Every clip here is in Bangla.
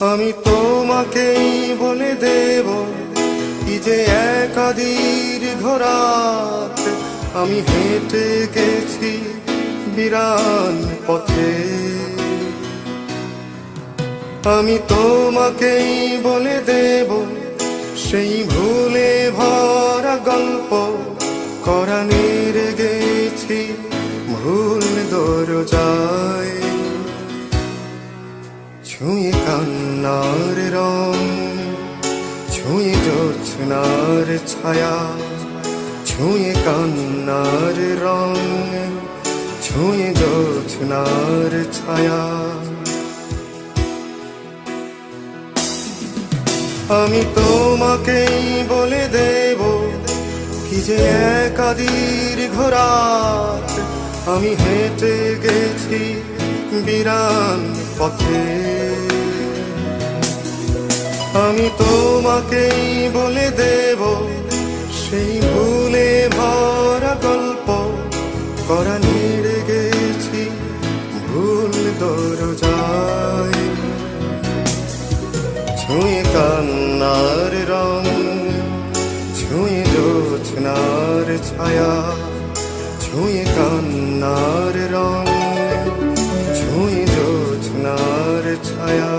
আমি তোমাকেই বলে দেব কি যে একা দীর্ঘ রাত আমি হেঁটে গেছি বিরান পথে। আমি তোমাকেই বলে দেব সেই ভুলে ভরা গল্প কোরানের গেছি ভুল দরজায়। ছুঁয়ে কান্নার রং, ছুঁয়ে জোছনার ছায়া, ছুঁয়ে কান্নার রং, ছুঁয়ে জোছনার ছায়া। আমি তোমাকেই বলে দেব কি যে একা দীর্ঘ রাত আমি হেঁটে গেছি বিরান পথে। আমি তোমাকেই বলে দেব সেই ভুলে ভরা গল্প কোরানের গেছি ভুল দরজায়। ছুঁয়ে কান্নার রং, ছুঁয়ে জোছনার ছায়া, ছুঁয়ে কান্নার রং, ছুঁয়ে জোছনার ছায়া।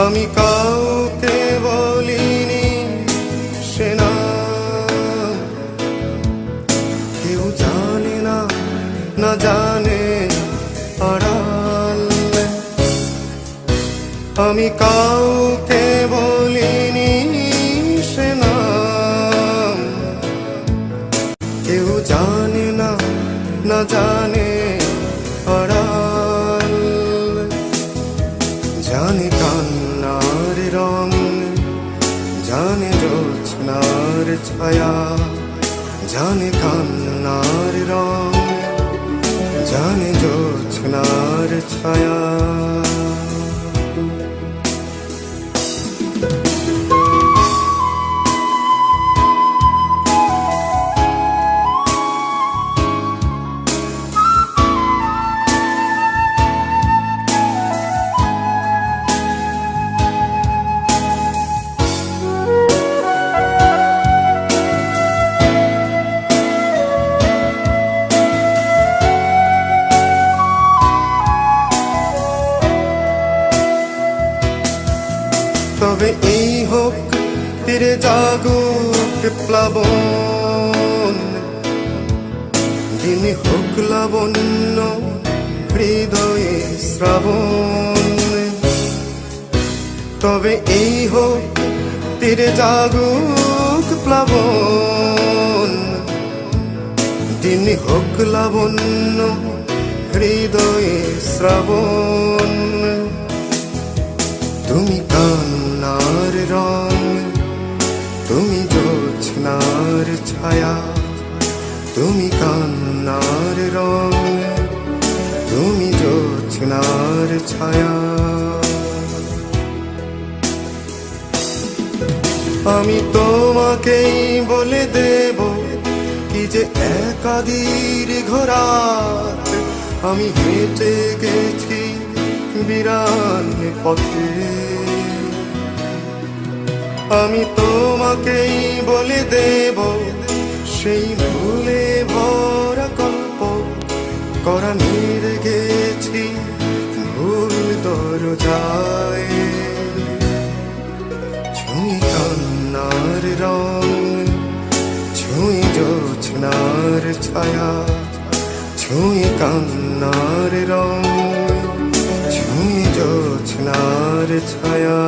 আমি কাউকে বলিনি সে নাম, কেউ জানে না, না জানে আড়াল। আমি কাউকে বলিনি সে নাম, কেউ জানে না, না জানে আড়াল। জানে কান্নার রং, জানে জোছনার ছায়া, জানে কান্নার রং, জানে জোছনার ছায়া। তবে এই হোক ফিরে জাগুক প্লাবন, দিন হোক লাবণ্য হৃদয়ে শ্রাবণ। তবে এই হোক তীরে জাগুক প্লাবন, দিন হোক লাবণ্য হৃদয়ে শ্রাবণ। তুমি কান্নার রং, তুমি জোছনার ছায়া, তুমি কান্নার রং, তুমি জোছনার ছায়া। আমি তোমাকেই বলে দেব কি যে একা দীর্ঘ রাত আমি হেঁটে গেছি বিরান পথে। আমি তোমাকেই বলে দেব সেই ভুলে ভরা গল্প কোরানের গেছি ভুল দরজায়। ছুঁয়ে কান্নার রং, ছুঁয়ে জোছনার ছায়া, ছুঁয়ে কান্নার রং, ছুঁয়ে জোছনার ছায়া।